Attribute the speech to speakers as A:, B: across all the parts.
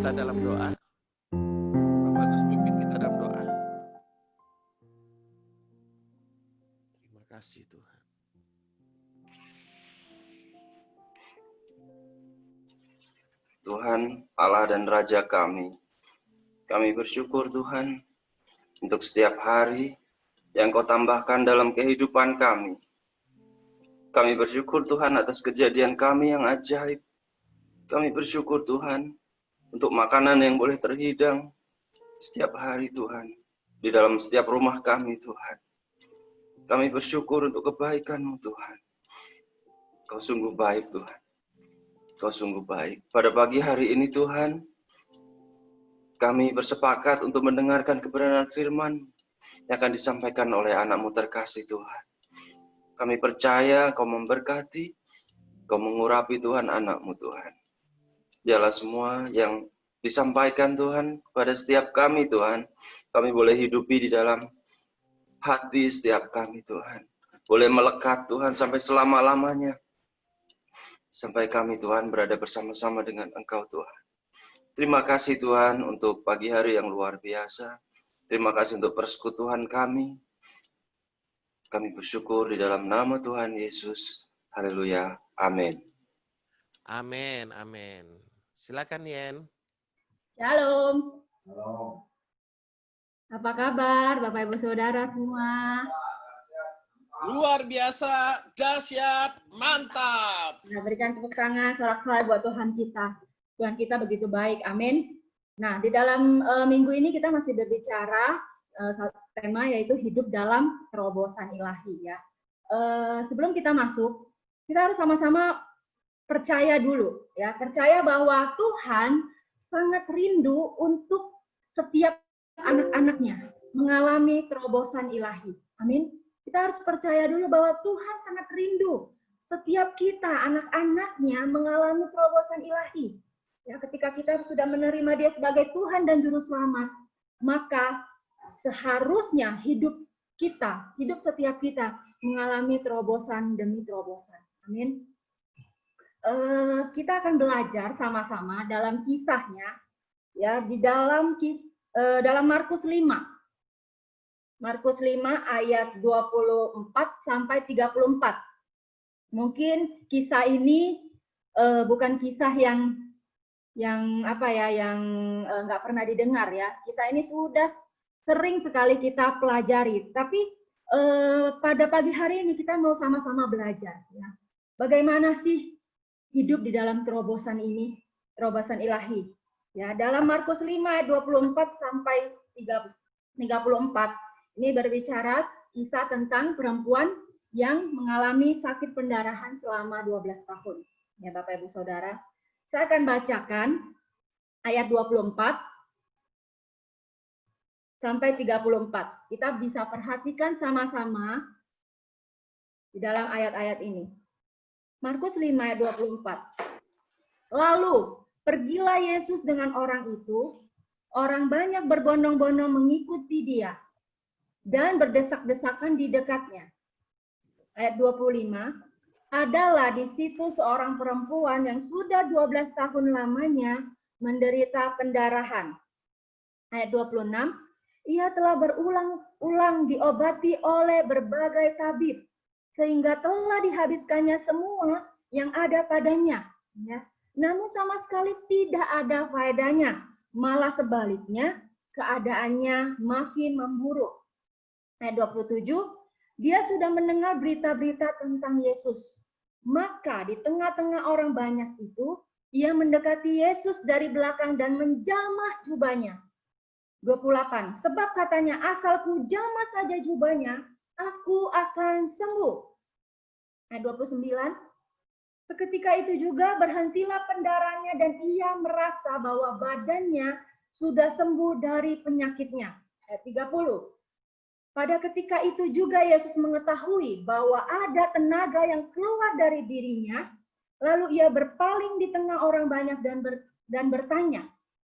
A: kita dalam doa. Bapak Gus pimpin kita dalam doa. Terima kasih Tuhan.
B: Tuhan, Allah dan Raja kami bersyukur Tuhan untuk setiap hari yang Kau tambahkan dalam kehidupan kami. Kami bersyukur Tuhan atas kejadian kami yang ajaib. Kami bersyukur Tuhan untuk makanan yang boleh terhidang setiap hari Tuhan, di dalam setiap rumah kami Tuhan. Kami bersyukur untuk kebaikan-Mu Tuhan. Kau sungguh baik Tuhan. Kau sungguh baik. Pada pagi hari ini Tuhan, kami bersepakat untuk mendengarkan kebenaran firman yang akan disampaikan oleh anak-Mu terkasih Tuhan. Kami percaya Kau memberkati, Kau mengurapi Tuhan anak-Mu Tuhan. Dialah semua yang disampaikan Tuhan pada setiap kami Tuhan. Kami boleh hidupi di dalam hati setiap kami Tuhan. Boleh melekat Tuhan sampai selama-lamanya. Sampai kami Tuhan berada bersama-sama dengan Engkau Tuhan. Terima kasih Tuhan untuk pagi hari yang luar biasa. Terima kasih untuk persekutuan kami. Kami bersyukur di dalam nama Tuhan Yesus. Haleluya. Amin.
A: Amin, amin. Silakan Yen.
C: Shalom. Apa kabar Bapak Ibu Saudara semua?
A: Luar biasa, dahsyat, mantap.
C: Nah, berikan tepuk tangan, sorak-sorai buat Tuhan kita. Tuhan kita begitu baik, amin. Nah, di dalam minggu ini kita masih berbicara satu tema yaitu hidup dalam terobosan ilahi ya. Sebelum kita masuk, kita harus sama-sama percaya dulu ya, percaya bahwa Tuhan sangat rindu untuk setiap anak-anaknya mengalami terobosan ilahi. Amin. Kita harus percaya dulu bahwa Tuhan sangat rindu setiap kita, anak-anaknya, mengalami terobosan ilahi. Ya, ketika kita sudah menerima Dia sebagai Tuhan dan Juru Selamat, maka seharusnya hidup kita, hidup setiap kita, mengalami terobosan demi terobosan. Amin. Kita akan belajar sama-sama dalam kisahnya, ya, di dalam Markus 5. Markus 5 ayat 24 sampai 34. Mungkin kisah ini bukan kisah yang nggak pernah didengar ya. Kisah ini sudah sering sekali kita pelajari. Tapi pada pagi hari ini kita mau sama-sama belajar. Ya. Bagaimana sih hidup di dalam terobosan ini, terobosan ilahi. Ya, dalam Markus 5 ayat 24 sampai 34. Ini berbicara kisah tentang perempuan yang mengalami sakit pendarahan selama 12 tahun. Ya, Bapak Ibu Saudara. Saya akan bacakan ayat 24 sampai 34. Kita bisa perhatikan sama-sama di dalam ayat-ayat ini. Markus 5 ayat 24. Lalu, pergilah Yesus dengan orang itu. Orang banyak berbondong-bondong mengikuti Dia dan berdesak-desakan di dekatnya. Ayat 25, adalah di situ seorang perempuan yang sudah 12 tahun lamanya menderita pendarahan. Ayat 26, ia telah berulang-ulang diobati oleh berbagai tabib, sehingga telah dihabiskannya semua yang ada padanya. Ya. Namun sama sekali tidak ada faedahnya, malah sebaliknya keadaannya makin memburuk. Ayat 27, dia sudah mendengar berita-berita tentang Yesus. Maka di tengah-tengah orang banyak itu, ia mendekati Yesus dari belakang dan menjamah jubahnya. 28, sebab katanya, asalku jamah saja jubahnya, aku akan sembuh. Ayat 29, seketika itu juga berhentilah pendarahannya dan ia merasa bahwa badannya sudah sembuh dari penyakitnya. Ayat 30, pada ketika itu juga Yesus mengetahui bahwa ada tenaga yang keluar dari dirinya, lalu ia berpaling di tengah orang banyak dan bertanya,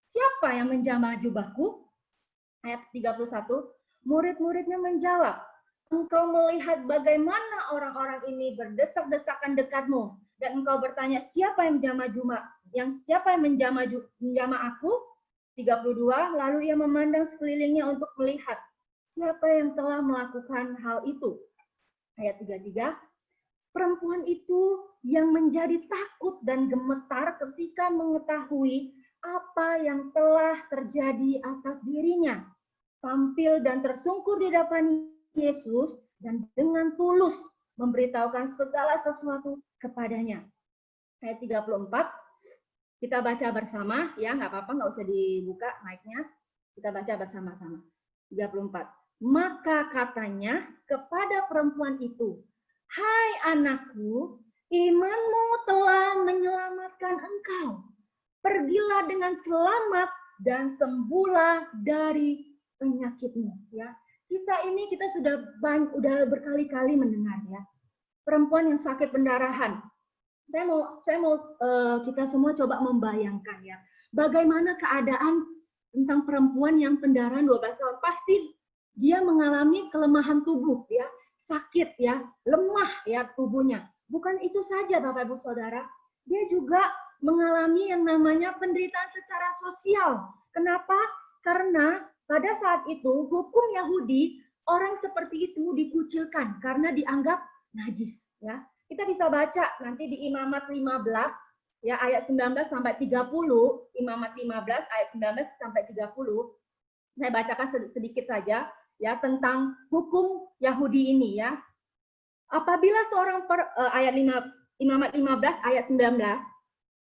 C: siapa yang menjamah jubahku? Ayat 31, murid-muridnya menjawab, engkau melihat bagaimana orang-orang ini berdesak-desakan dekatmu, dan engkau bertanya, siapa yang menjamah aku? 32, lalu ia memandang sekelilingnya untuk melihat siapa yang telah melakukan hal itu. Ayat 33, perempuan itu yang menjadi takut dan gemetar ketika mengetahui apa yang telah terjadi atas dirinya. Tampil dan tersungkur di depan Yesus dan dengan tulus memberitahukan segala sesuatu kepadanya. Ayat 34, kita baca bersama, ya nggak apa-apa, nggak usah dibuka mic-nya. Kita baca bersama-sama. 34. Maka katanya kepada perempuan itu, hai anakku, imanmu telah menyelamatkan engkau. Pergilah dengan selamat dan sembuhlah dari penyakitmu. Ya, kisah ini kita sudah berkali-kali mendengar, ya. Perempuan yang sakit pendarahan. Saya mau kita semua coba membayangkan, ya, bagaimana keadaan tentang perempuan yang pendarahan 12 tahun. Pasti dia mengalami kelemahan tubuh, ya, sakit, ya, lemah, ya, tubuhnya. Bukan itu saja, Bapak Ibu Saudara, dia juga mengalami yang namanya penderitaan secara sosial. Kenapa? Karena pada saat itu hukum Yahudi, orang seperti itu dikucilkan karena dianggap najis, ya. Kita bisa baca nanti di Imamat 15, ya, ayat 19 sampai 30, Imamat 15 ayat 19 sampai 30. Saya bacakan sedikit saja, ya, tentang hukum Yahudi ini, ya. Apabila seorang Imamat 15 ayat 19,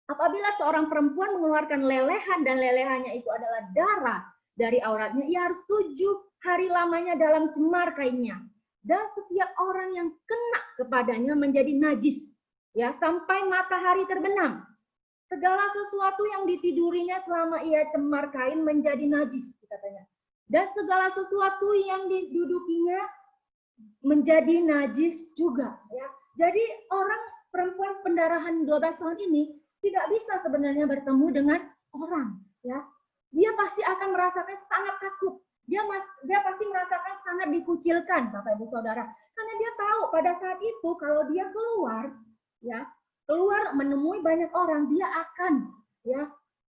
C: apabila seorang perempuan mengeluarkan lelehan dan lelehannya itu adalah darah dari auratnya, ia harus 7 hari lamanya dalam cemar kainnya. Dan setiap orang yang kena kepadanya menjadi najis, ya, sampai matahari terbenam. Segala sesuatu yang ditidurinya selama ia cemar kain menjadi najis, katanya. Dan segala sesuatu yang didudukinya menjadi najis juga, ya. Jadi orang perempuan pendarahan 12 tahun ini tidak bisa sebenarnya bertemu dengan orang, ya. Dia pasti akan merasakan sangat takut. Dia pasti merasakan sangat dikucilkan, Bapak Ibu Saudara, karena dia tahu pada saat itu kalau dia keluar, ya, keluar menemui banyak orang, dia akan, ya,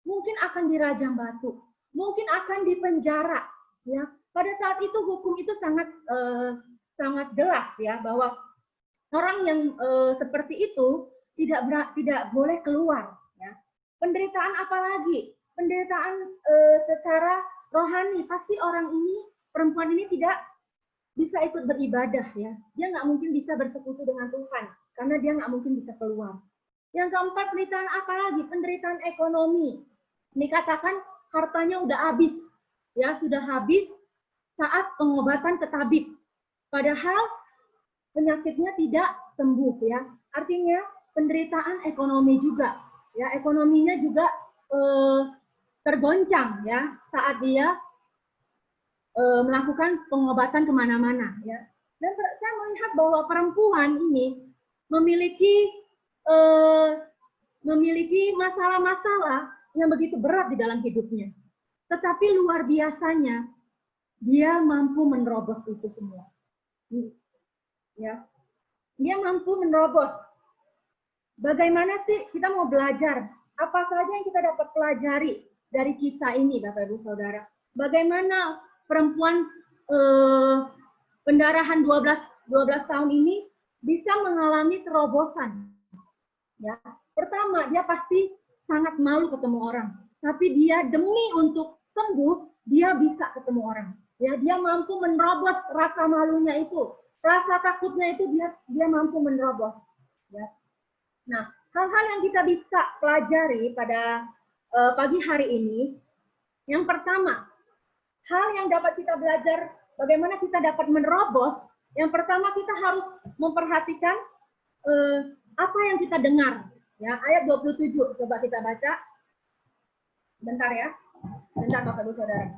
C: mungkin akan dirajam batu, mungkin akan dipenjara, ya. Pada saat itu hukum itu sangat jelas, ya, bahwa orang yang seperti itu tidak boleh keluar, ya. Penderitaan apalagi? Penderitaan secara rohani, pasti orang ini, perempuan ini tidak bisa ikut beribadah, ya. Dia nggak mungkin bisa bersekutu dengan Tuhan, karena dia nggak mungkin bisa keluar. Yang keempat, penderitaan apa lagi? Penderitaan ekonomi. Dikatakan hartanya udah habis, ya, sudah habis saat pengobatan ke tabib. Padahal penyakitnya tidak sembuh, ya. Artinya penderitaan ekonomi juga, ya, ekonominya juga tergoncang, ya, saat dia melakukan pengobatan kemana-mana, ya. Dan saya melihat bahwa perempuan ini memiliki masalah-masalah yang begitu berat di dalam hidupnya. Tetapi luar biasanya dia mampu menerobos itu semua, ya. Dia mampu menerobos. Bagaimana sih kita mau belajar? Apa saja yang kita dapat pelajari dari kisah ini, Bapak Ibu Saudara? Bagaimana perempuan pendarahan 12 tahun ini bisa mengalami terobosan? Ya, pertama, dia pasti sangat malu ketemu orang, tapi dia demi untuk sembuh, dia bisa ketemu orang. Ya, dia mampu menerobos rasa malunya itu, rasa takutnya itu dia mampu menerobos. Ya. Nah, hal-hal yang kita bisa pelajari pada pagi hari ini, yang pertama, hal yang dapat kita belajar bagaimana kita dapat menerobos, yang pertama kita harus memperhatikan apa yang kita dengar. Ya, ayat 27, coba kita baca. Bentar, ya. Bentar, Bapak Ibu Saudara.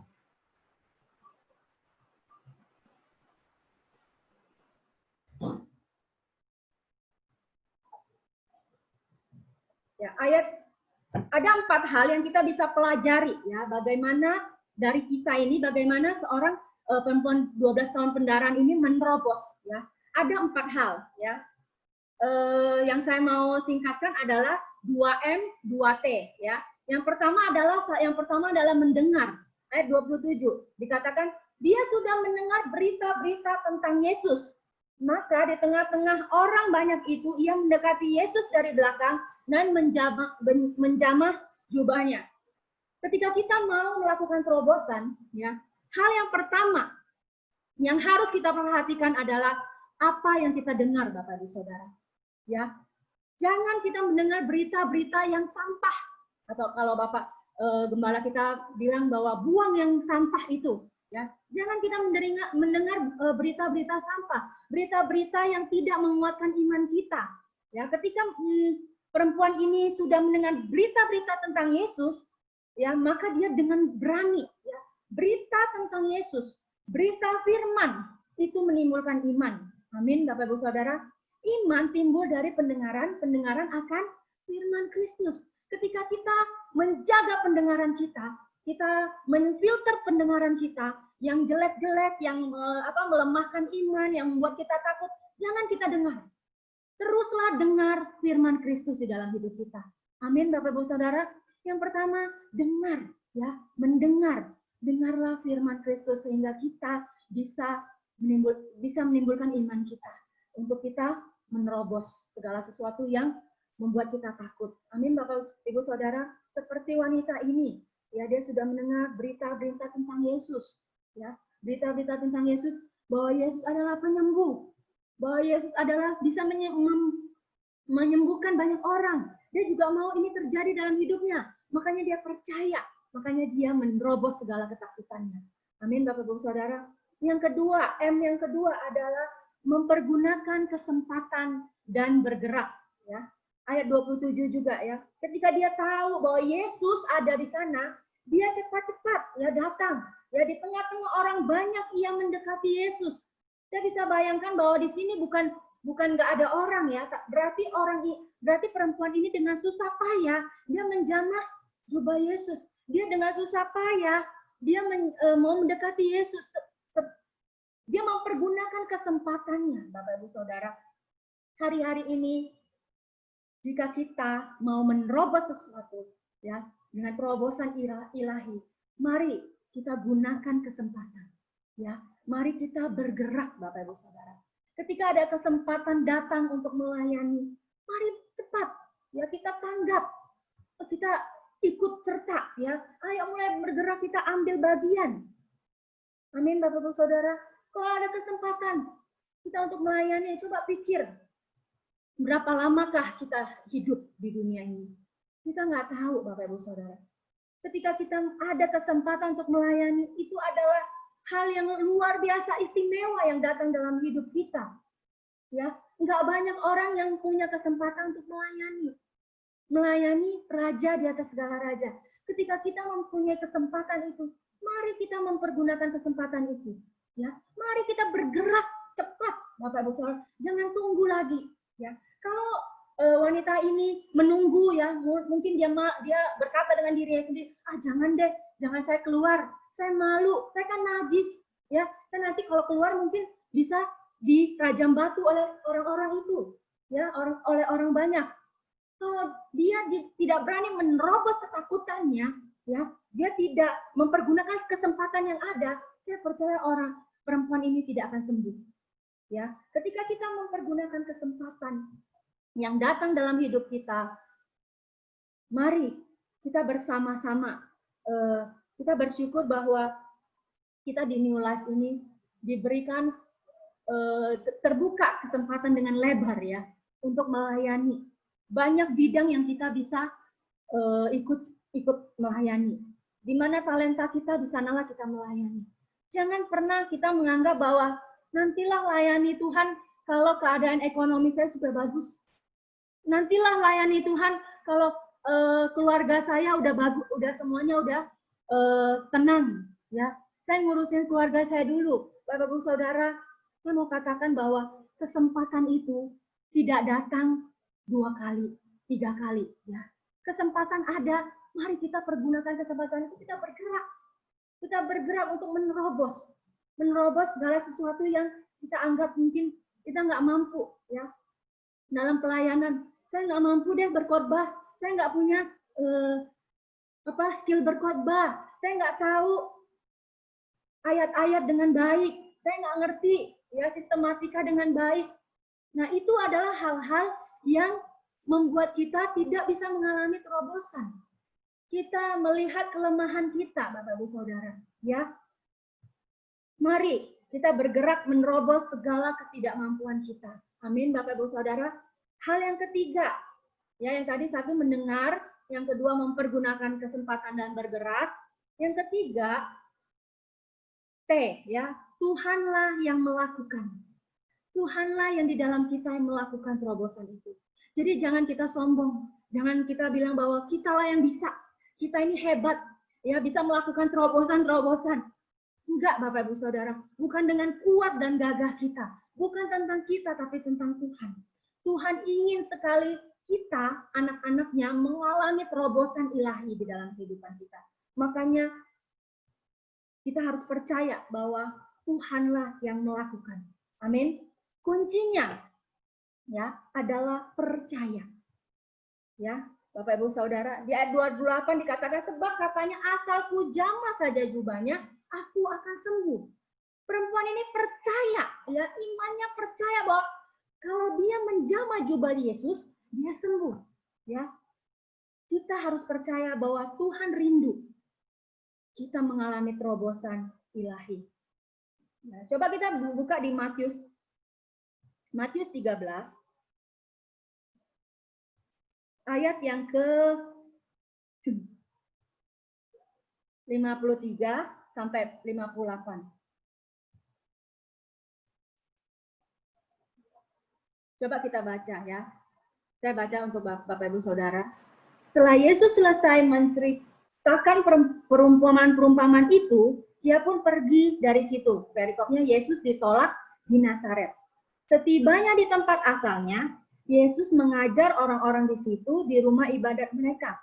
C: Ya, ada 4 hal yang kita bisa pelajari, ya, bagaimana dari kisah ini, bagaimana seorang perempuan 12 tahun pendarahan ini menerobos, ya. Ada 4 hal, ya. yang saya mau singkatkan adalah 2M, 2T ya. Yang pertama adalah mendengar. Ayat 27 dikatakan dia sudah mendengar berita-berita tentang Yesus. Maka di tengah-tengah orang banyak itu ia mendekati Yesus dari belakang dan menjamah jubahnya. Ketika kita mau melakukan terobosan, ya, hal yang pertama yang harus kita perhatikan adalah apa yang kita dengar, Bapak Ibu Saudara. Ya, jangan kita mendengar berita-berita yang sampah, atau kalau Bapak Gembala kita bilang bahwa buang yang sampah itu, ya. Jangan kita mendengar berita-berita sampah, berita-berita yang tidak menguatkan iman kita. Ya, ketika perempuan ini sudah mendengar berita-berita tentang Yesus, ya, maka dia dengan berani, ya, berita tentang Yesus, berita firman itu menimbulkan iman. Amin, Bapak Ibu Saudara. Iman timbul dari pendengaran akan firman Kristus. Ketika kita menjaga pendengaran kita menfilter pendengaran kita yang jelek-jelek, yang melemahkan iman, yang membuat kita takut, jangan kita dengar. Teruslah dengar firman Kristus di dalam hidup kita. Amin, Bapak Ibu Saudara. Yang pertama, dengar, ya, mendengar. Dengarlah firman Kristus sehingga kita bisa menimbulkan iman kita untuk kita menerobos segala sesuatu yang membuat kita takut. Amin, Bapak Ibu Saudara. Seperti wanita ini, ya, dia sudah mendengar berita-berita tentang Yesus, ya, berita-berita tentang Yesus, bahwa Yesus adalah penyembuh, bahwa Yesus adalah bisa menyembuhkan banyak orang. Dia juga mau ini terjadi dalam hidupnya, makanya dia percaya, makanya dia menerobos segala ketakutannya. Amin, Bapak Ibu Saudara. Yang kedua, M yang kedua adalah mempergunakan kesempatan dan bergerak, ya. Ayat 27 juga, ya. Ketika dia tahu bahwa Yesus ada di sana, dia cepat-cepat ya datang. Ya, di tengah-tengah orang banyak ia mendekati Yesus. Saya bisa bayangkan bahwa di sini bukan nggak ada orang, ya. Berarti perempuan ini dengan susah payah dia menjamah jubah Yesus. Dia dengan susah payah dia mau mendekati Yesus. Dia mempergunakan kesempatannya, Bapak Ibu Saudara. Hari-hari ini jika kita mau menerobos sesuatu, ya, dengan terobosan ilahi, mari kita gunakan kesempatan, ya. Mari kita bergerak, Bapak Ibu Saudara. Ketika ada kesempatan datang untuk melayani, mari cepat, ya, kita tanggap, kita ikut serta, ya. Ayo mulai bergerak, kita ambil bagian. Amin, Bapak Ibu Saudara. Kalau ada kesempatan kita untuk melayani, coba pikir, berapa lamakah kita hidup di dunia ini? Kita nggak tahu, Bapak Ibu Saudara. Ketika kita ada kesempatan untuk melayani, itu adalah hal yang luar biasa istimewa yang datang dalam hidup kita. Ya, nggak banyak orang yang punya kesempatan untuk melayani. Melayani raja di atas segala raja. Ketika kita mempunyai kesempatan itu, mari kita mempergunakan kesempatan itu. Ya, mari kita bergerak cepat, Bapak Ibu Saudara. Jangan tunggu lagi. Ya, kalau wanita ini menunggu, ya, mungkin dia berkata dengan dirinya sendiri, jangan deh, jangan saya keluar, saya malu, saya kan najis, ya, saya nanti kalau keluar mungkin bisa dirajam batu oleh orang-orang itu, ya, oleh orang banyak. Kalau dia tidak berani menerobos ketakutannya, ya, dia tidak mempergunakan kesempatan yang ada, saya percaya perempuan ini tidak akan sembuh. Ya, ketika kita mempergunakan kesempatan yang datang dalam hidup kita, mari kita bersama-sama, kita bersyukur bahwa kita di New Life ini diberikan terbuka kesempatan dengan lebar, ya, untuk melayani banyak bidang yang kita bisa ikut melayani. Di mana talenta kita, di sanalah kita melayani. Jangan pernah kita menganggap bahwa nantilah layani Tuhan kalau keadaan ekonomi saya sudah bagus. Nantilah layani Tuhan kalau keluarga saya udah bagus, udah semuanya udah tenang, ya. Saya ngurusin keluarga saya dulu. Bapak Ibu Saudara, saya mau katakan bahwa kesempatan itu tidak datang 2 kali, 3 kali, ya. Kesempatan ada, mari kita pergunakan kesempatan itu, kita bergerak. Kita bergerak untuk menerobos segala sesuatu yang kita anggap mungkin kita nggak mampu, ya. dalam pelayanan. Saya nggak mampu deh berkhotbah, saya nggak punya skill berkhotbah, saya nggak tahu ayat-ayat dengan baik, saya nggak ngerti ya sistematika dengan baik. Nah, itu adalah hal-hal yang membuat kita tidak bisa mengalami terobosan. Kita melihat kelemahan kita, Bapak Ibu Saudara, ya. Mari kita bergerak menerobos segala ketidakmampuan kita. Amin, Bapak Ibu Saudara. Hal yang ketiga, ya, yang tadi satu mendengar, yang kedua mempergunakan kesempatan dan bergerak, yang ketiga T, ya, Tuhanlah yang melakukan. Tuhanlah yang di dalam kita yang melakukan terobosan itu. Jadi jangan kita sombong, jangan kita bilang bahwa kitalah yang bisa, kita ini hebat, ya bisa melakukan terobosan-terobosan. Enggak, Bapak Ibu Saudara, bukan dengan kuat dan gagah kita, bukan tentang kita, tapi tentang Tuhan. Tuhan ingin sekali kita, anak-anaknya, mengalami terobosan ilahi di dalam kehidupan kita. Makanya kita harus percaya bahwa Tuhanlah yang melakukan. Amin. Kuncinya ya adalah percaya. Ya, Bapak Ibu Saudara, di ayat 28 dikatakan sebab katanya asal ku jamah saja jubahnya, aku akan sembuh. Perempuan ini percaya, ya, imannya percaya bahwa kalau dia menjamah jubah Yesus, dia sembuh. Ya, kita harus percaya bahwa Tuhan rindu kita mengalami terobosan ilahi. Nah, coba kita buka di Matius 13 ayat yang ke 53 sampai 58. Coba kita baca ya. Saya baca untuk Bapak Ibu Saudara. Setelah Yesus selesai menceritakan perumpamaan itu, ia pun pergi dari situ. Perikopnya Yesus ditolak di Nazaret. Setibanya di tempat asalnya, Yesus mengajar orang-orang di situ di rumah ibadat mereka.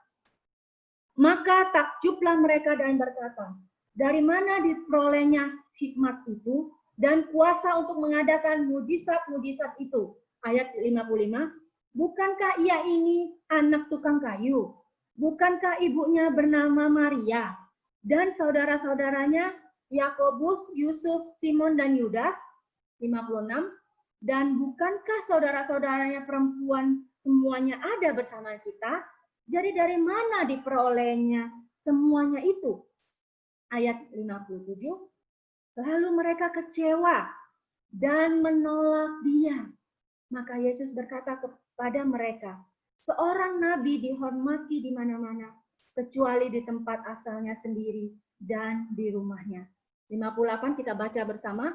C: Maka takjublah mereka dan berkata, dari mana diperolehnya hikmat itu dan kuasa untuk mengadakan mujizat-mujizat itu? Ayat 55, bukankah ia ini anak tukang kayu? Bukankah ibunya bernama Maria? Dan saudara-saudaranya Yakobus, Yusuf, Simon, dan Yudas? 56, dan bukankah saudara-saudaranya perempuan semuanya ada bersama kita? Jadi dari mana diperolehnya semuanya itu? Ayat 57, lalu mereka kecewa dan menolak dia. Maka Yesus berkata kepada mereka, seorang nabi dihormati di mana-mana, kecuali di tempat asalnya sendiri dan di rumahnya. 58 kita baca bersama.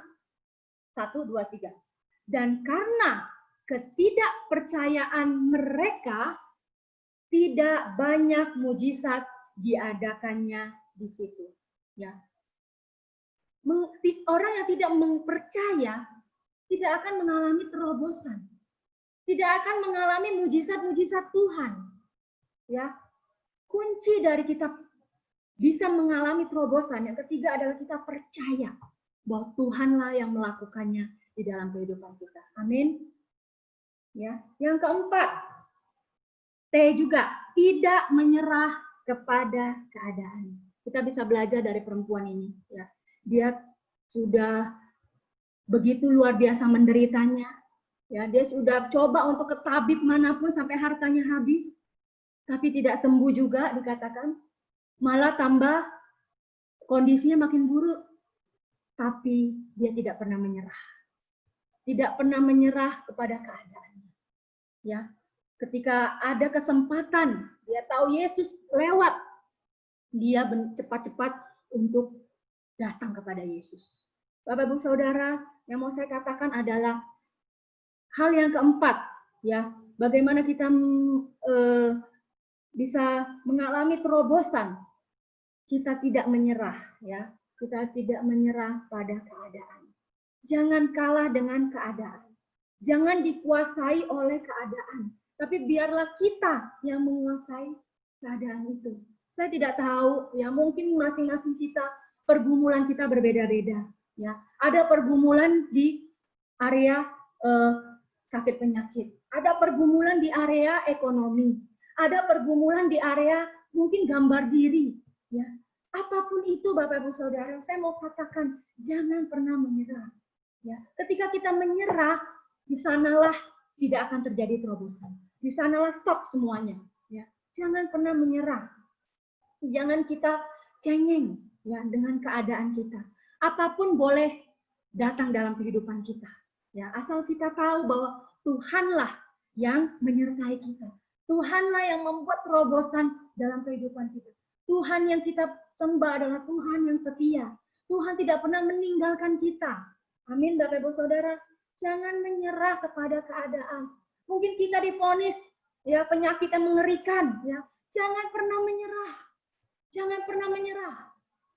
C: 1, 2, 3. Dan karena ketidakpercayaan mereka, tidak banyak mujizat diadakannya di situ. Ya. Orang yang tidak mempercaya tidak akan mengalami terobosan, tidak akan mengalami mujizat-mujizat Tuhan. Ya, kunci dari kita bisa mengalami terobosan yang ketiga adalah kita percaya bahwa Tuhanlah yang melakukannya di dalam kehidupan kita. Amin. Ya, yang keempat, T juga tidak menyerah kepada keadaan. Kita bisa belajar dari perempuan ini. Ya, dia sudah begitu luar biasa menderitanya. Ya, dia sudah coba untuk ke tabib manapun sampai hartanya habis, tapi tidak sembuh juga dikatakan. Malah tambah kondisinya makin buruk. Tapi dia tidak pernah menyerah. Tidak pernah menyerah kepada keadaannya. Ya, ketika ada kesempatan, dia tahu Yesus lewat, dia cepat-cepat untuk datang kepada Yesus. Bapak Ibu Saudara, yang mau saya katakan adalah hal yang keempat, ya, bagaimana kita bisa mengalami terobosan. Kita tidak menyerah, ya. Kita tidak menyerah pada keadaan. Jangan kalah dengan keadaan. Jangan dikuasai oleh keadaan. Tapi biarlah kita yang menguasai keadaan itu. Saya tidak tahu, ya, mungkin masing-masing kita, pergumulan kita berbeda-beda. Ya, ada pergumulan di area sakit penyakit, ada pergumulan di area ekonomi, ada pergumulan di area mungkin gambar diri, ya. Apapun itu Bapak Ibu Saudara, saya mau katakan jangan pernah menyerah. Ya, ketika kita menyerah, di sanalah tidak akan terjadi terobosan. Di sanalah stop semuanya. Ya, jangan pernah menyerah. Jangan kita cengeng ya dengan keadaan kita. Apapun boleh datang dalam kehidupan kita. Ya, asal kita tahu bahwa Tuhanlah yang menyertai kita. Tuhanlah yang membuat terobosan dalam kehidupan kita. Tuhan yang kita sembah adalah Tuhan yang setia. Tuhan tidak pernah meninggalkan kita. Amin, Bapak Ibu Saudara. Jangan menyerah kepada keadaan. Mungkin kita divonis ya penyakit yang mengerikan. Ya, jangan pernah menyerah. Jangan pernah menyerah.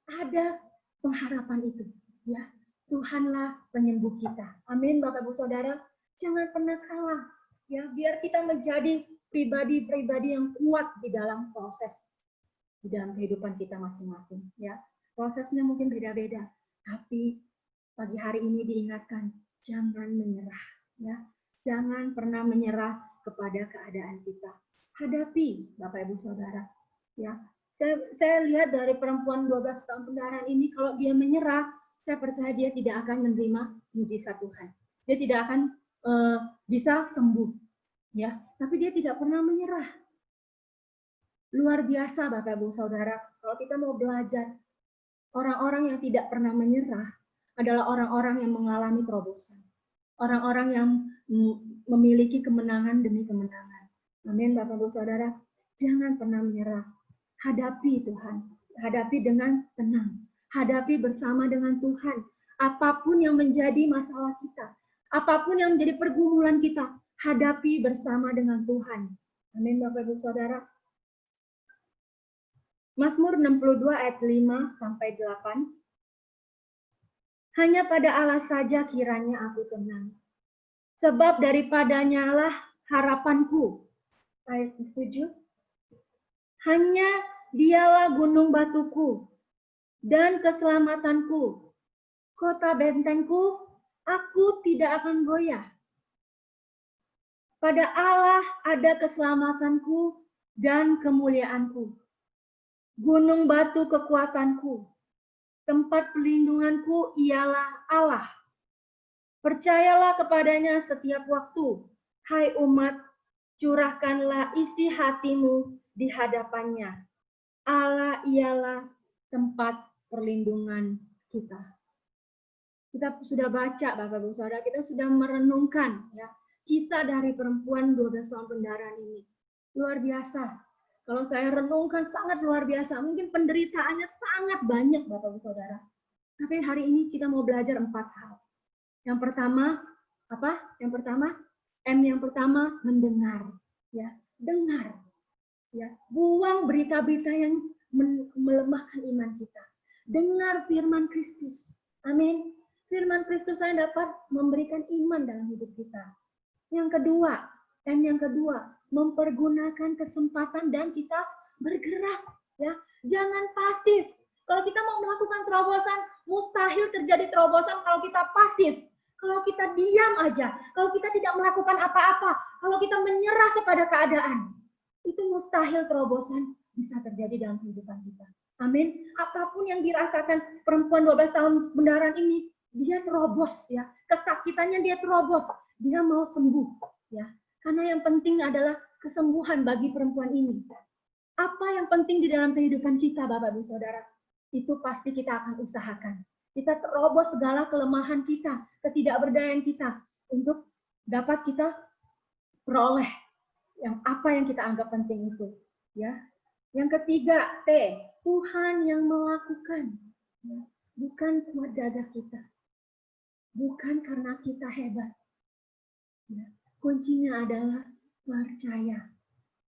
C: Ada pengharapan itu. Ya, Tuhanlah penyembuh kita. Amin, Bapak Ibu Saudara. Jangan pernah kalah. Ya, biar kita menjadi pribadi-pribadi yang kuat di dalam proses. Di dalam kehidupan kita masing-masing, ya. Prosesnya mungkin beda-beda, tapi pagi hari ini diingatkan, jangan menyerah, ya. Jangan pernah menyerah kepada keadaan kita. Hadapi, Bapak Ibu Saudara, ya. Saya lihat dari perempuan 12 tahun pendarahan ini, kalau dia menyerah, saya percaya dia tidak akan menerima mujizat Tuhan. Dia tidak akan bisa sembuh, ya. Tapi dia tidak pernah menyerah. Luar biasa Bapak Ibu Saudara, kalau kita mau belajar, orang-orang yang tidak pernah menyerah adalah orang-orang yang mengalami terobosan. Orang-orang yang memiliki kemenangan demi kemenangan. Amin Bapak Ibu Saudara, jangan pernah menyerah. Hadapi Tuhan, hadapi dengan tenang. Hadapi bersama dengan Tuhan. Apapun yang menjadi masalah kita, apapun yang menjadi pergumulan kita, hadapi bersama dengan Tuhan. Amin Bapak Ibu Saudara. Mazmur 62 ayat 5 sampai 8. Hanya pada Allah saja kiranya aku tenang. Sebab daripadanya lah harapanku. Ayat 7. Hanya dialah gunung batuku dan keselamatanku. Kota bentengku, aku tidak akan goyah. Pada Allah ada keselamatanku dan kemuliaanku. Gunung batu kekuatanku, tempat perlindunganku ialah Allah. Percayalah kepadanya setiap waktu, hai umat, curahkanlah isi hatimu di hadapannya. Allah ialah tempat perlindungan kita. Kita sudah baca, Bapak Ibu Saudara, kita sudah merenungkan ya kisah dari perempuan 12 tahun pendarahan ini. Luar biasa. Kalau saya renungkan sangat luar biasa, mungkin penderitaannya sangat banyak Bapak Ibu Saudara. Tapi hari ini kita mau belajar 4 hal. Yang pertama, apa? Yang pertama, yang pertama mendengar, ya, dengar. Ya, buang berita-berita yang melemahkan iman kita. Dengar firman Kristus. Amin. Firman Kristus yang dapat memberikan iman dalam hidup kita. Yang kedua, mempergunakan kesempatan dan kita bergerak, ya. Jangan pasif. Kalau kita mau melakukan terobosan, mustahil terjadi terobosan kalau kita pasif. Kalau kita diam aja, kalau kita tidak melakukan apa-apa, kalau kita menyerah kepada keadaan, itu mustahil terobosan bisa terjadi dalam kehidupan kita. Amin. Apapun yang dirasakan perempuan 12 tahun pendarahan ini, dia terobos, ya. Kesakitannya dia terobos, dia mau sembuh, ya. Karena yang penting adalah kesembuhan bagi perempuan ini. Apa yang penting di dalam kehidupan kita, Bapak Ibu Saudara? Itu pasti kita akan usahakan. Kita terobos segala kelemahan kita, ketidakberdayaan kita untuk dapat kita peroleh apa yang kita anggap penting itu, ya. Yang ketiga, Tuhan yang melakukan, ya. Bukan kuat gagah kita, bukan karena kita hebat, ya. Kuncinya adalah percaya.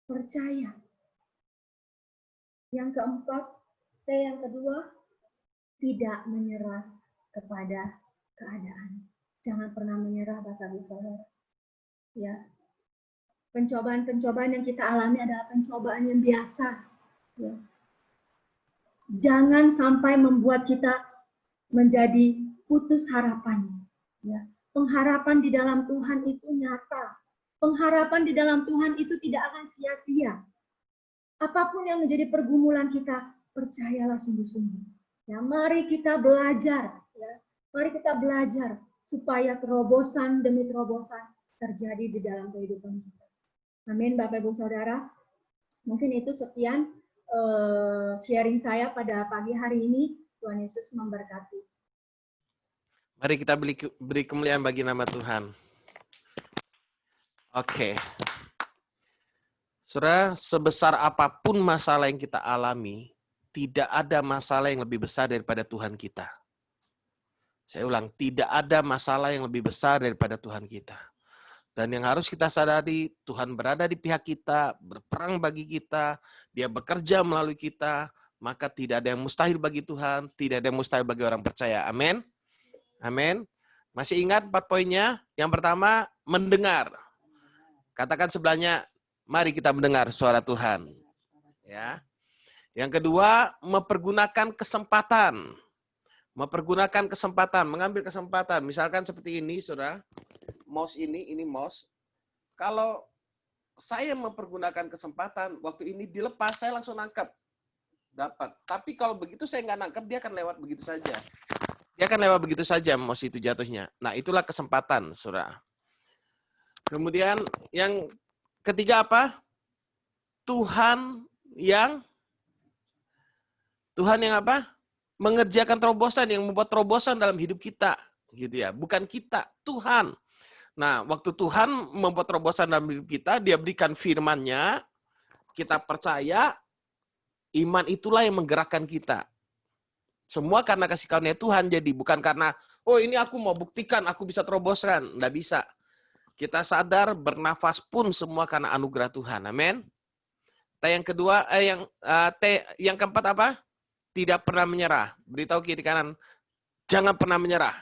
C: Percaya. Yang keempat, yang kedua, tidak menyerah kepada keadaan. Jangan pernah menyerah, Bapak Ibu Saudara. Ya. Pencobaan-pencobaan yang kita alami adalah pencobaan yang biasa. Ya. Jangan sampai membuat kita menjadi putus harapan. Ya. pengharapan di dalam Tuhan itu nyata. Pengharapan di dalam Tuhan itu tidak akan sia-sia. Apapun yang menjadi pergumulan kita, percayalah sungguh-sungguh. Ya, mari kita belajar. Ya. Mari kita belajar supaya terobosan demi terobosan terjadi di dalam kehidupan kita. Amin, Bapak Ibu Saudara. Mungkin itu sekian sharing saya pada pagi hari ini. Tuhan Yesus memberkati.
D: Mari kita beri kemuliaan bagi nama Tuhan. Oke. Saudara, sebesar apapun masalah yang kita alami, tidak ada masalah yang lebih besar daripada Tuhan kita. Saya ulang, tidak ada masalah yang lebih besar daripada Tuhan kita. Dan yang harus kita sadari, Tuhan berada di pihak kita, berperang bagi kita, Dia bekerja melalui kita, maka tidak ada yang mustahil bagi Tuhan, tidak ada yang mustahil bagi orang percaya. Amin. Amin. Masih ingat 4 poinnya? Yang pertama, mendengar. Katakan sebelahnya, mari kita mendengar suara Tuhan. Ya. Yang kedua, mempergunakan kesempatan. Mempergunakan kesempatan, mengambil kesempatan. Misalkan seperti ini, Saudara. Mouse ini mouse. Kalau saya mempergunakan kesempatan, waktu ini dilepas, saya langsung nangkap. Dapat. Tapi kalau begitu saya nggak nangkap, dia akan lewat begitu saja. Dia akan lewat begitu saja mouse itu jatuhnya. Nah, itulah kesempatan, Saudara. Kemudian yang ketiga apa? Tuhan yang apa? Mengerjakan terobosan, yang membuat terobosan dalam hidup kita, gitu ya. Bukan kita, Tuhan. Nah, waktu Tuhan membuat terobosan dalam hidup kita, Dia berikan firman-Nya, kita percaya, iman itulah yang menggerakkan kita. Semua karena kasih karunia Tuhan, jadi bukan karena, oh ini aku mau buktikan, aku bisa terobosan. Nggak bisa. Kita sadar bernafas pun semua karena anugerah Tuhan. Amin. Yang kedua, yang keempat apa? Tidak pernah menyerah. Beritahu kiri kanan, jangan pernah menyerah.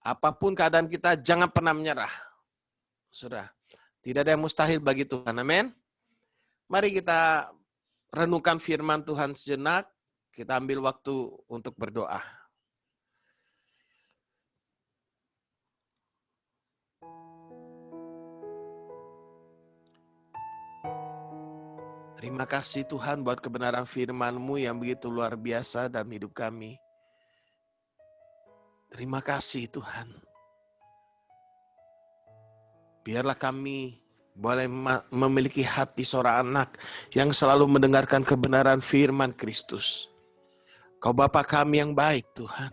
D: Apapun keadaan kita, jangan pernah menyerah. Sudah. Tidak ada yang mustahil bagi Tuhan. Amin. Mari kita renungkan firman Tuhan sejenak. Kita ambil waktu untuk berdoa. Terima kasih Tuhan buat kebenaran firman-Mu yang begitu luar biasa dalam hidup kami. Terima kasih Tuhan. Biarlah kami boleh memiliki hati seorang anak yang selalu mendengarkan kebenaran firman Kristus. Kau Bapa kami yang baik Tuhan.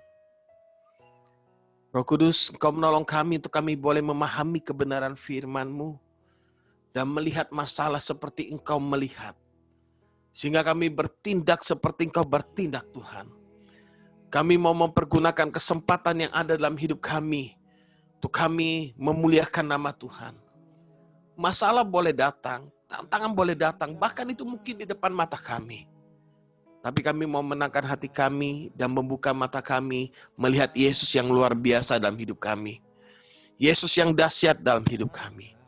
D: Roh Kudus, Engkau menolong kami untuk kami boleh memahami kebenaran firman-Mu dan melihat masalah seperti Engkau melihat. Sehingga kami bertindak seperti Engkau bertindak Tuhan. Kami mau mempergunakan kesempatan yang ada dalam hidup kami untuk kami memuliakan nama Tuhan. Masalah boleh datang, tantangan boleh datang, bahkan itu mungkin di depan mata kami. Tapi kami mau menangkan hati kami dan membuka mata kami melihat Yesus yang luar biasa dalam hidup kami. Yesus yang dahsyat dalam hidup kami.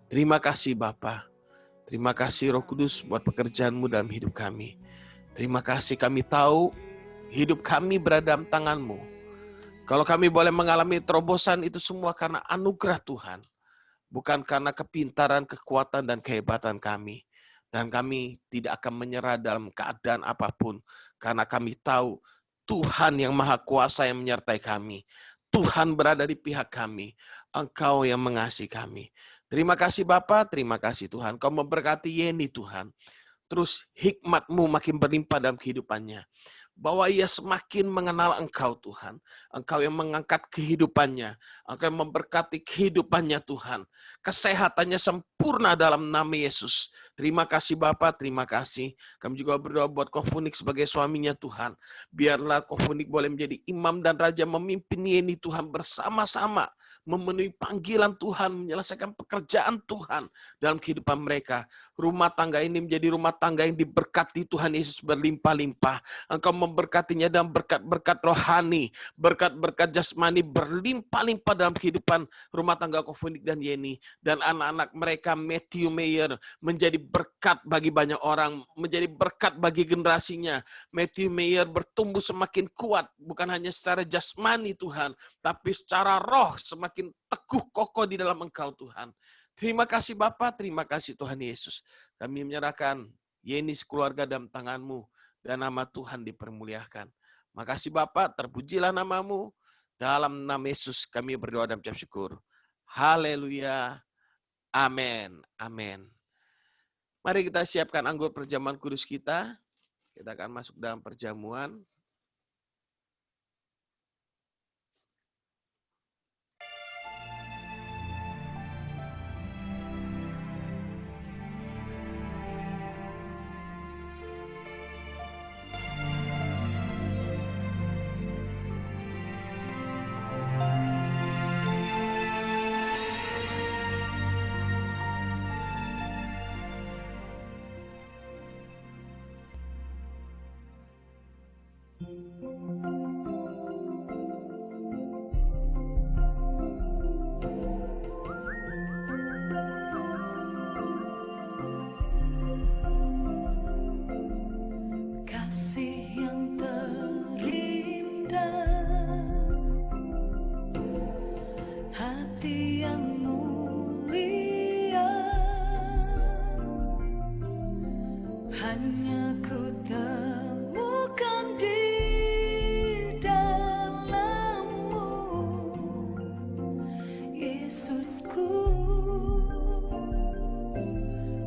D: Terima kasih Bapa. Terima kasih Roh Kudus buat pekerjaan-Mu dalam hidup kami. Terima kasih kami tahu hidup kami berada dalam tangan-Mu. Kalau kami boleh mengalami terobosan itu semua karena anugerah Tuhan. Bukan karena kepintaran, kekuatan, dan kehebatan kami. Dan kami tidak akan menyerah dalam keadaan apapun. Karena kami tahu Tuhan yang Maha Kuasa yang menyertai kami. Tuhan berada di pihak kami. Engkau yang mengasihi kami. Terima kasih Bapa, terima kasih Tuhan. Kau memberkati Yeni Tuhan. Terus hikmat-Mu makin berlimpah dalam kehidupannya. Bahwa ia semakin mengenal Engkau Tuhan. Engkau yang mengangkat kehidupannya. Engkau yang memberkati kehidupannya Tuhan. Kesehatannya sempurna dalam nama Yesus. Terima kasih Bapa, terima kasih. Kami juga berdoa buat Kofunik sebagai suaminya Tuhan. Biarlah Kofunik boleh menjadi imam dan raja memimpin Yeni Tuhan bersama-sama. Memenuhi panggilan Tuhan, menyelesaikan pekerjaan Tuhan dalam kehidupan mereka. Rumah tangga ini menjadi rumah tangga yang diberkati Tuhan Yesus berlimpah-limpah. Engkau memberkatinya dan berkat-berkat rohani, berkat-berkat jasmani berlimpah-limpah dalam kehidupan rumah tangga Kofunik dan Yeni. Dan anak-anak mereka, Matthew Mayer, menjadi berkat bagi banyak orang, menjadi berkat bagi generasinya. Matthew Mayer bertumbuh semakin kuat, bukan hanya secara jasmani Tuhan, tapi secara roh semakin teguh kokoh di dalam Engkau Tuhan. Terima kasih Bapa, terima kasih Tuhan Yesus. Kami menyerahkan Yeni sekeluarga dalam tangan-Mu, dan nama Tuhan dipermuliakan. Makasih Bapa, terpujilah nama-Mu. Dalam nama Yesus kami berdoa dan ucap syukur. Haleluya. Amin. Amin. Mari kita siapkan anggur perjamuan kudus kita. Kita akan masuk dalam perjamuan.
E: Kasih yang terindah, hati yang mulia, hanya ku temukan di dalam-Mu, Yesusku.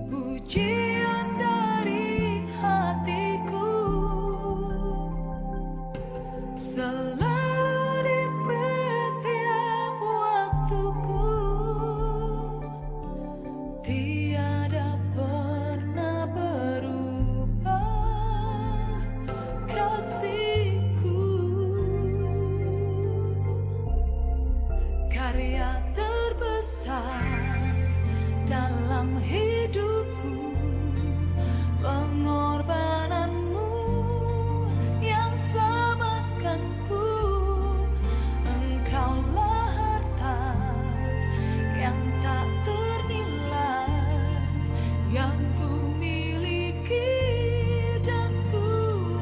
E: Pujian dari hatiku selalu di setiap waktuku, tiada pernah berubah kasih-Ku. Karya terbesar dalam hidupku, pengorbanan-Mu yang selamatkanku. Engkaulah harta yang tak ternilai, yang ku miliki dan ku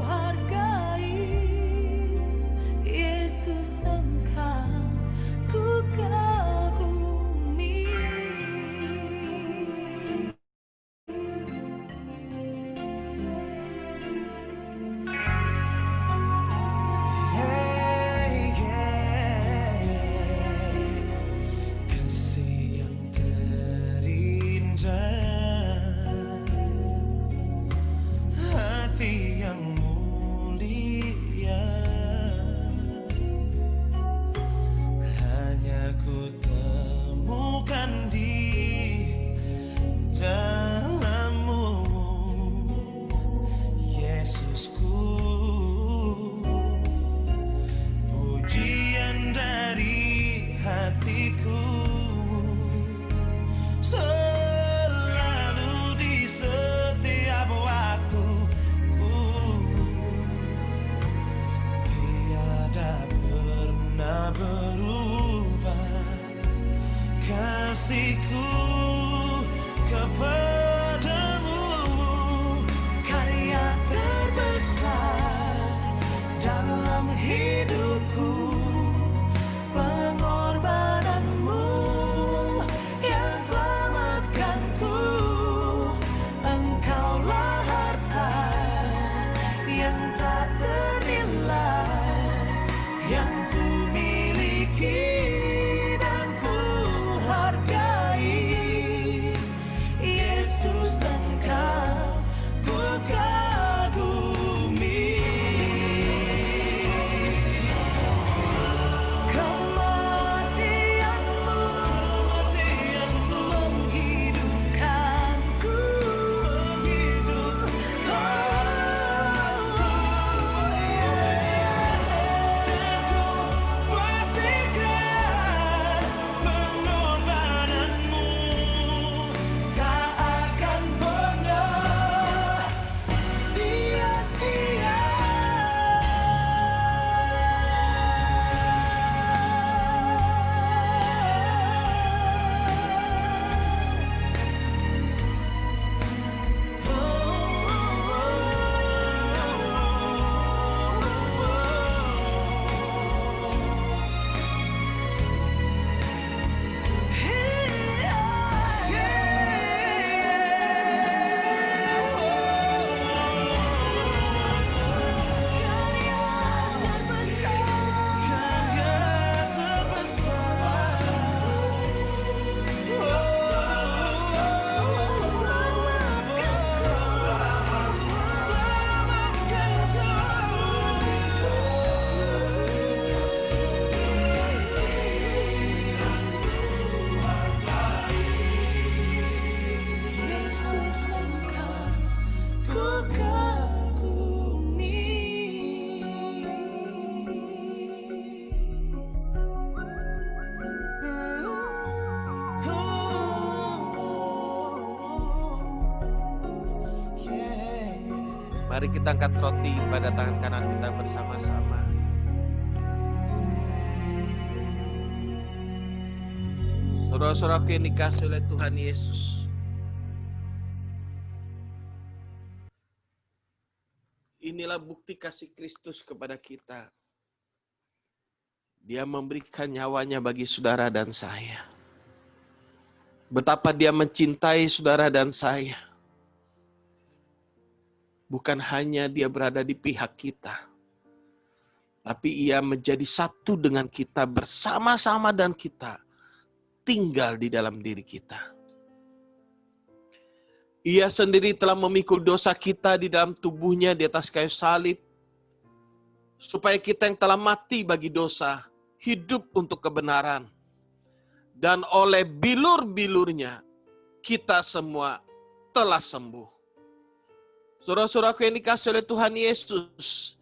E: hargai. Yesus, Engkau ku kagumi. Kasih yang terindah, hati yang mulia, hanya ku temukan di dalam-Mu, Yesusku. Pujian dari hatiku selalu di setiap waktuku, tiada pernah berubah kasih-Ku kepadamu. Karya terbesar dalam hidupku, pengorbanan-Mu yang selamatkanku. Engkaulah harta yang tak ternilai, yang ku miliki dan ku hargai. Yesus, Engkau ku kagumi. Kematian-Mu menghidupkanku. Dan ku
D: Mari kita angkat roti pada tangan kanan kita bersama-sama. Saudara-saudaraku yang dikasihi oleh Tuhan Yesus. Inilah bukti kasih Kristus kepada kita. Dia memberikan nyawanya bagi saudara dan saya. Betapa dia mencintai saudara dan saya. Bukan hanya dia berada di pihak kita, tapi ia menjadi satu dengan kita, bersama-sama dan kita tinggal di dalam diri kita. Ia sendiri telah memikul dosa kita di dalam tubuhnya di atas kayu salib, supaya kita yang telah mati bagi dosa, hidup untuk kebenaran. Dan oleh bilur-bilurnya, kita semua telah sembuh. Saudara-saudaraku yang dikasihi oleh Tuhan Yesus,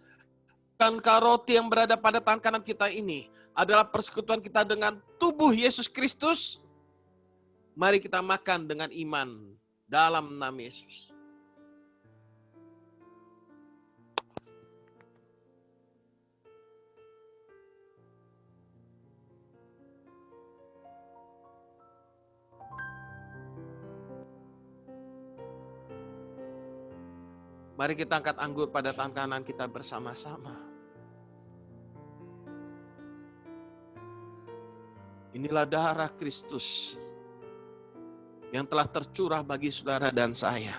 D: bukankah roti yang berada pada tangan kanan kita ini adalah persekutuan kita dengan tubuh Yesus Kristus? Mari kita makan dengan iman dalam nama Yesus. Mari kita angkat anggur pada tangan kanan kita bersama-sama. Inilah darah Kristus yang telah tercurah bagi saudara dan saya.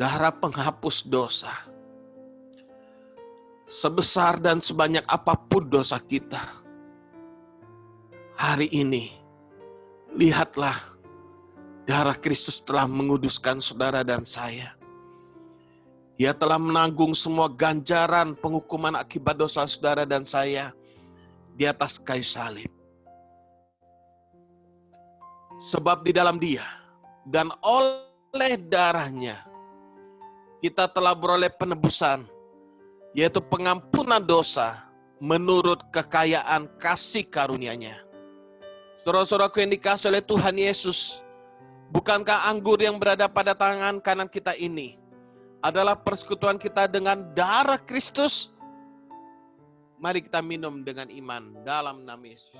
D: Darah penghapus dosa. Sebesar dan sebanyak apapun dosa kita. Hari ini, lihatlah darah Kristus telah menguduskan saudara dan saya. Dia telah menanggung semua ganjaran penghukuman akibat dosa saudara dan saya di atas kayu salib. Sebab di dalam Dia dan oleh darahnya kita telah beroleh penebusan, yaitu pengampunan dosa menurut kekayaan kasih karunia-Nya. Saudara-saudaraku yang dikasihi oleh Tuhan Yesus, bukankah anggur yang berada pada tangan kanan kita ini adalah persekutuan kita dengan darah Kristus? Mari kita minum dengan iman dalam nama Yesus.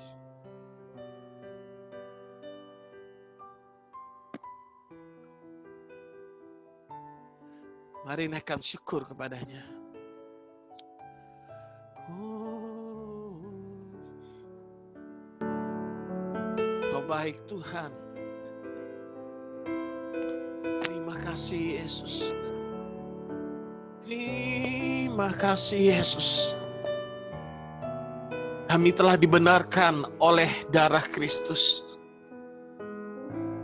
D: Mari naikkan syukur kepadanya. Kau baik Tuhan. Terima kasih Yesus. Terima kasih Yesus. Kami telah dibenarkan oleh darah Kristus.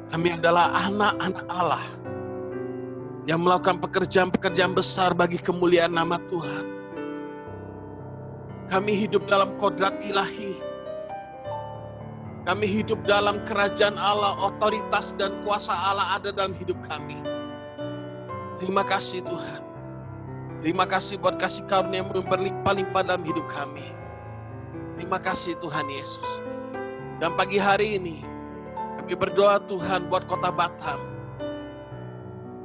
D: Kami adalah anak-anak Allah yang melakukan pekerjaan-pekerjaan besar bagi kemuliaan nama Tuhan. Kami hidup dalam kodrat ilahi. Kami hidup dalam kerajaan Allah, otoritas dan kuasa Allah ada dalam hidup kami. Terima kasih Tuhan. Terima kasih buat kasih karunia yang berlimpah-limpah dalam hidup kami. Terima kasih Tuhan Yesus. Dan pagi hari ini, kami berdoa Tuhan buat kota Batam.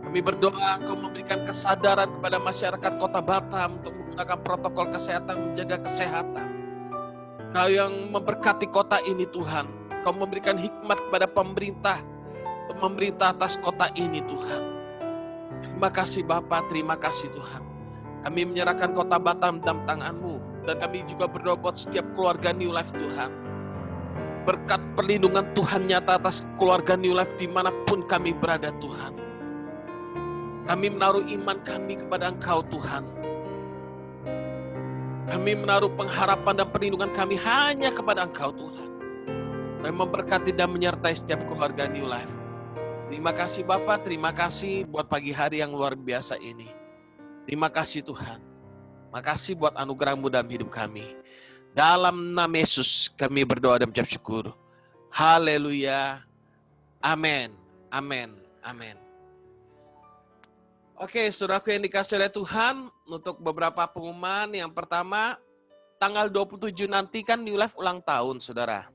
D: Kami berdoa Engkau memberikan kesadaran kepada masyarakat kota Batam untuk menggunakan protokol kesehatan, menjaga kesehatan. Kau yang memberkati kota ini Tuhan. Kau memberikan hikmat kepada pemerintah untuk memerintah atas kota ini Tuhan. Terima kasih Bapa, terima kasih Tuhan. Kami menyerahkan kota Batam dalam tangan-Mu. Dan kami juga berdoa buat setiap keluarga New Life Tuhan. Berkat perlindungan Tuhan nyata atas keluarga New Life dimanapun kami berada Tuhan. Kami menaruh iman kami kepada Engkau Tuhan. Kami menaruh pengharapan dan perlindungan kami hanya kepada Engkau Tuhan. Kami memberkati dan menyertai setiap keluarga New Life. Terima kasih Bapa, terima kasih buat pagi hari yang luar biasa ini. Terima kasih Tuhan. Makasih buat anugerah-Mu dalam hidup kami. Dalam nama Yesus kami berdoa dan mengucap syukur. Haleluya. Amin. Amin. Amin. Oke, saudaraku yang dikasihi oleh Tuhan, untuk beberapa pengumuman. Yang pertama, tanggal 27 nanti kan New Life ulang tahun, saudara.